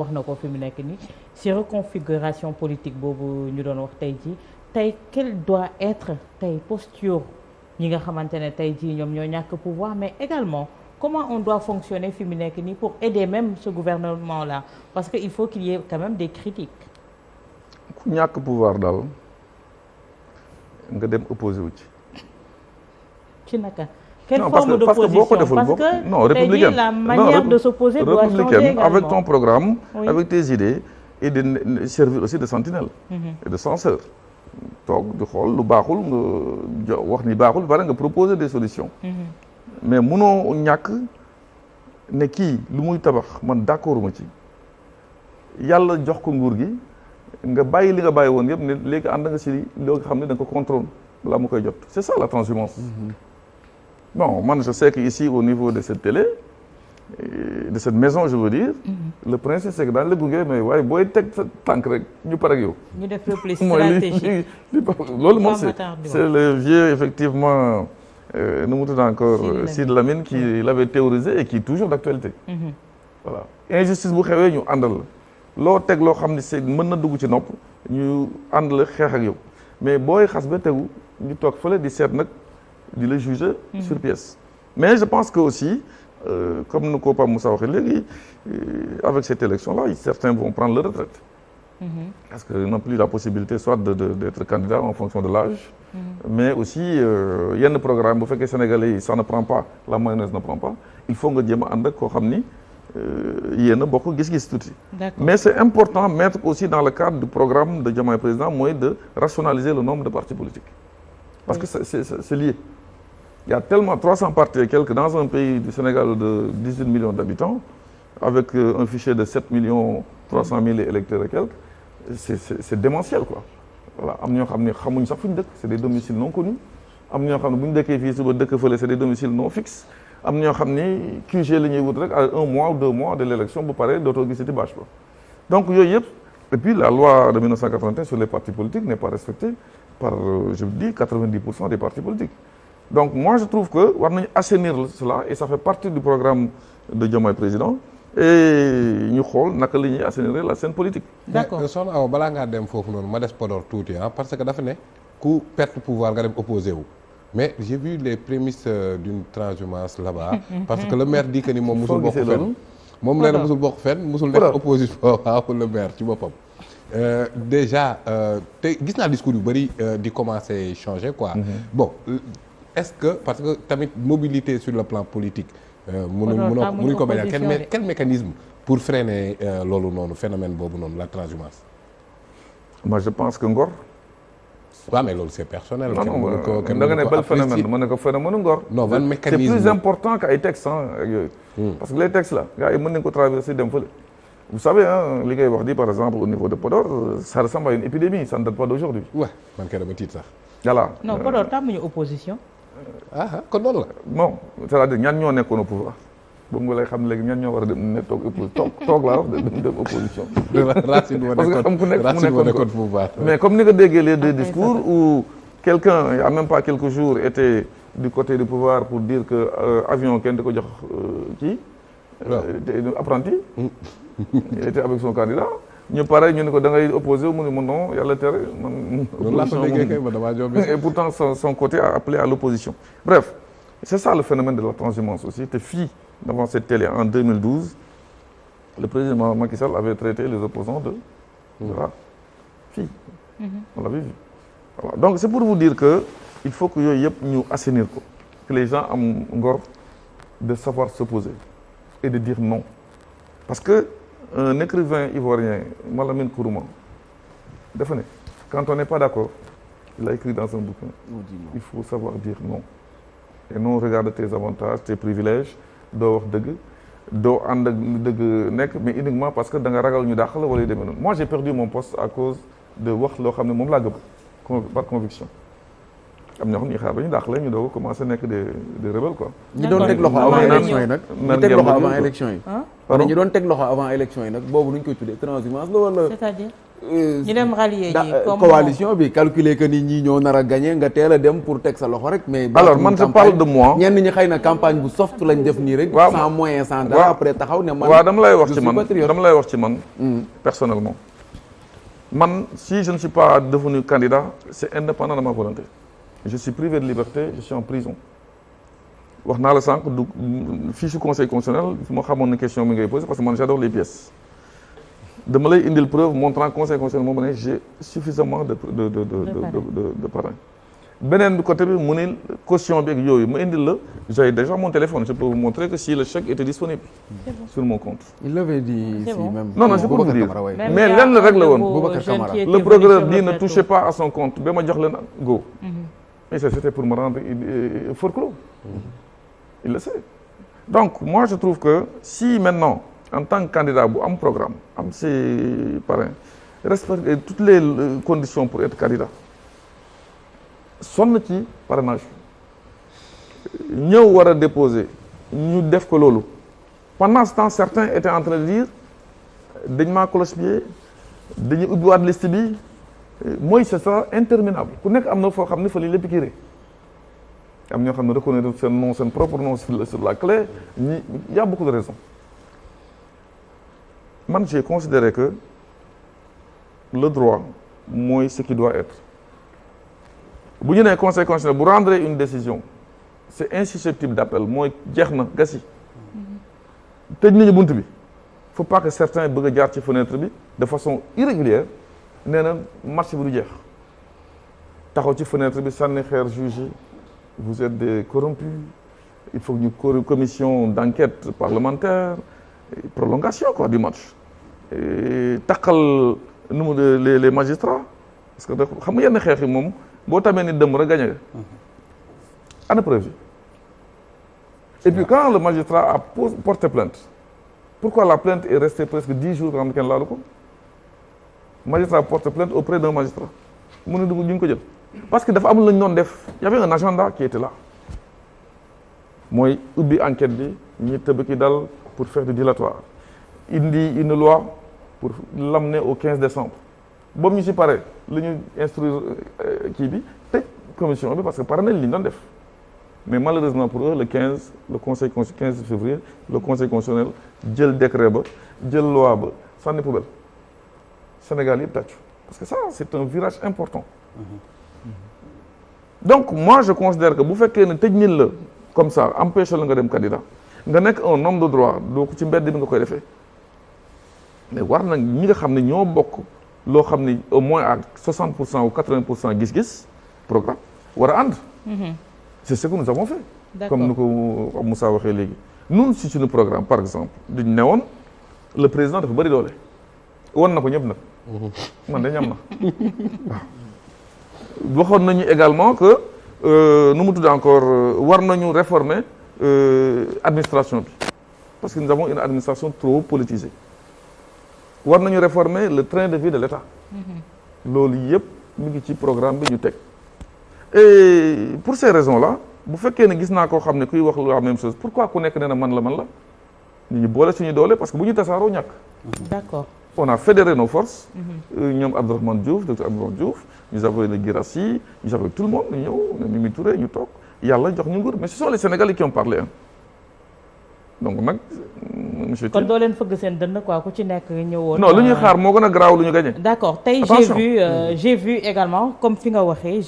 wax na ko fi mu nekk nii ci reconfiguration politique boobu ñu doon wax tey jii tey quelle doit être tey posture ñi nga xamante ne tey jii ñoom ñoo ñàkk pouvoir mais également comment on doit fonctionner fi mu nekk nii pour aider même ce gouvernement là parce que il faut qu'il y ait quand même des critiques. ku ñàkk pouvoir daal nga dem opposé wu ci. ci naka. quelle forme d'opposition parce que non républicaine la manière de s'opposer doit changer également. Avec ton programme, oui. Avec tes idées et de servir aussi de sentinelle et de censeur. toog di xool lu baaxul nga wax ni baaxul bare nga proposer des solutions. Mais munoo ñàkk ne kii lu muy tabax man d'accord ma ci yàlla jox ko nguur gi nga bàyyi li nga bàyyi woon yëpp ne léegi ànd nga si loo nga xam ne da nga ko contrôle balaa mu koy jot c'est ça la transhumance. Bon, man je sais que ici au niveau de cette télé de cette maison je veux dire le principe c'est que daañu la gunge mais waaye booy teg sa tànk rek ñu pare ak yow. ñu def le plus stratégique loolu moom c'est le vieux effectivement nu mu tudd encore Sidy Lamine qui l'avait théorisé et qui est toujours d'actualité. Voilà injustice bu xewee ñu àndal la loo teg loo xam ne c'est mën na dugg ci nopp ñu ànd la xeex ak yow mais booy xas ba tegu ñu toog fële di seet nag di la juger sur pièce. Mais je pense que aussi comme nu ko Pape Moussa waxee léegi avec cette élection-là certains vont prendre leur retraite. Parce que n'ont plus la possibilité soit d'être candidat en fonction de l'âge mais aussi yenn programme bu fekkee sénégalais yi ça ne prend pas la mayonnaise ne prend pas il faut nga jéem a ànd ak koo xam ni yéen a bokk gis-gis tuuti. Mais c'est important mettre aussi dans le cadre du programme de Diomaye Président mooy de rationaliser le nombre de partis politiques. Parce que c'est lié. Il y a tellement 300 partis et quelques dans un pays du Sénégal de 18 millions d'habitants avec un fichier de 7 millions 300 000 électeurs et quelques c'est démentiel quoi. Voilà am ñoo xam ne xamuñ sax fu ñu dëkk c'est des domiciles non connus am ñoo xam ne bu ñu dëkkee fii suba dëkk fële c'est des domiciles non fixes am ñoo xam ni QG la ñuy wut rek à 1 mois ou 2 mois de l'élection bu paree dootoo gisati bâche ba donc yooyu yëpp et puis la loi de 1981 sur les partis politiques n'est pas respectée par je vous dis 90% des partis politiques. Donc moi je trouve que war nañu assainir cela et ça fait partie du programme de Diomaye Président et ñu xool naka la ñuy assainir la scène politique. D'accord soxna Awa balaa ngaa dem foofu noonu ma des Podor tuuti parce que dafa ne ku perte pouvoir nga dem opposé wu mais j'ai vu les prémices d'une transhumance là-bas. Parce que le maire dit que ni moom musul bokk fenn moom nee na musul bokk fenn musul nekk opposition waaw le maire ci boppam. Déjà te gis naa discours yu bëri di commencer changer quoi. Bon est-ce que parce que tamit mobilité sur le plan politique. mënuñ ko bañ a quel mécanisme pour freiner loolu noonu phénomène boobu noonu la transhumance. Moi je pense que ngor. waaw mais loolu c'est personnel. da nga ne bel phénomène ma ne ko phénomène ngor. non ban mécanisme c'est plus important que ay textes ak yooyu. parce que les textes là gars yi mën nañu ko traverser dem fële. Vous savez li ngay wax di par exemple au niveau de Podor ça ressemble à une épidémie ça ne date pas d'aujourd'hui. waaw man kay dama tiit sax. voilà non Podor tàmmuñu opposition. kon loolu la. bon c'est-à-dire ñan ñoo nekkoon au pouvoir boobu nga lay xam léegi ñan ñoo war a dem ne toog laa wax dem opposition. Racine moo nekkoon pouvoir. Mais comme ni nga déggee les deux discours où quelqu'un il y a même pas quelques jours était du côté du pouvoir pour dire que avion kenn di ko jox kii. apprenti. Il était avec son candidat. ñu pare ñu ne ko da ngay opposé mu ne non yàlla tere man. Et pourtant son côté a appelé à l'opposition. Bref, c'est ça le phénomène de la transhumance aussi. Te fii devant cette télé en 2012 le président Macky Sall avait traité les opposants de rats. Fii on l'avait vu. Voilà. Donc c'est pour vous dire que il faut que yooyu yëpp ñu assainir ko que les gens am ngor de savoir s'opposer et de dire non parce que un écrivain ivoirien Malamine Kourouma dafa ne quand on n'est pas d'accord il a écrit dans un bouquin il faut savoir dire non et non regarder tes avantages tes privilèges doo wax dëgg doo ànd ak dëgg nekk mais uniquement parce que da nga ragal ñu dàq la wala yu demee noonu moi j'ai perdu mon poste à cause de wax loo xam ne moom laa gëm par conviction am ñoo xam ne xaar ba ñu dàq leen ñu doog a commencé nekk des rebelles quoi. ñi doon teg loxo avant élection yi nag. ñi teg loxo avant élection yi. wala ñi doon teg loxo avant élection yi nag boobu nuñ koy tuddee transhumance la wala. c'est-à-dire ñu dem rallier ji comme coalition bi calculer que ni ñii ñoo nar a gagné nga teel a dem pour teg sa loxo rek. mais alors man je parle de moi. ñenn ñi xëy na campagne bu soft lañ def nii rek. waaw sans moyen sans dara après taxaw ne man. waaw dama lay wax ci man personnellement. man si je ne suis pas devenu candidat c'est indépendant de ma volonté. je suis privé de liberté je suis en prison. wax naa la sànq du fiche conseil constitutionnel su ma xamoon ne question mi ngay posé parce que man j'adore les pièces. dama lay indil preuve montrant conseil constitutionnel moom ne j'ai suffisamment de parrain. beneen côté bi mu ne caution bi ak yooyu ma indil la j'ai déjà mon téléphone je peux vous montrer que si le chèque était disponible sur mon compte. il l'avait dit ici même. non c'est pour vous dire mais lenn rek la woon. Boubacar Camara le procureur dit ne touchez pas à son compte ba ma jox leen go. et c'était pour me rendre forclos. il le sait. donc moi je trouve que si maintenant en tant que candidat bu am programme am ses parrains respecter toutes les conditions pour être candidat sonn ci parrainage ñëw war a déposer ñu def ko loolu pendant ce temps certains étaient en train de dire dañ maa cloche-pied dañuy ubbiwaat liste bi mooy c'est ça interminable ku nekk am na foo xam ne fa li lépp kii am ñoo xam ne reconnaître seen nom seen propre nom sur la clé ñi il y a beaucoup de raisons man j'ai considéré que le droit mooy ce qui doit être bu ñu nee conseil constitutionnel bu rendre une décision c'est insusceptible d'appel mooy jeex na gasi tëj nañu bunt bi faut pas que certains bëgg a jaar ci fenêtre bi de façon irrégulière nee na marché bi du jeex taxaw ci fenêtre bi sànni xeer juge vous êtes des corrompus il faut que ñu commission d'enquête parlementaire prolongation quoi du match takkal nu mu les magistrats parce que xam nga yenn xeex yi moom boo tamee ni dëmm rek gagné nga ana preuve yi et puis quand le magistrat a porté plainte pourquoi la plainte est restée presque 10 jours xam ne kenn laalu ko magistrat porte plainte auprès d'un magistrat mu ne du ñu ngi ko jël parce que dafa am lu ñu doon def y avait un agenda qui était là mooy ubbi enquête bi ñi tëb ki dal pour faire du dilatoire indi une loi pour l'amener au 15 décembre boobu ñu si pare la ñu instruire kii bi tëj commission bi parce que pare nañ li ñu doon def mais malheureusement pour eux le 15 février le conseil constitutionnel jël décret ba jël loi ba sànni poubelle Sénégal yëpp tàccu parce que ça c'est un virage important donc moi je considère que bu fekkee ne tëj nit la comme ça empêché la nga dem candidat nga nekk un homme de droit doo ko ci mbedd bi nga koy defee mais war na ñi nga xam ne ñoo bokk loo xam ne au moins à 60% ou 80% gis-gis programme war a ànd c'est ce que nous avons fait comme ni ko Moussa waxee léegi ñun si suñu programme par exemple duñ ne woon le président dafa bëri doole won na ko ñëpp nag man de ñam na waaw waxoon nañu également que nu mu tudd encore war nañu réformer administration bi parce que nous avons une administration trop politisée war nañu réformer le train de vie de l'État loolu yëpp mi ngi ci programme bi ñu teg et pour ces raisons-là bu fekkee ne gis naa koo xam ne kuy wax la même chose pourquoi ku nekk nee na man la ñu boole suñu doole parce que bu ñu tasaaroo ñàkk d'accord on a fédéré nos forces ñoom Abdourahmane Diouf docteur Abdourahmane Diouf ñu avons le Guirassy ñu avons tout le monde ñu ñëw Mimi Touré ñu toog yàlla jox ñu nguur mais ce sont les Sénégalais qui ont parlé donc nag monsieur kon doo leen fëgg seen dënn quoi ku ci nekk ñëwoon. non lu ñuy xaar moo gën a garaaw lu ñu gagné. d'accord tey j'ai vu également comme fi nga waxee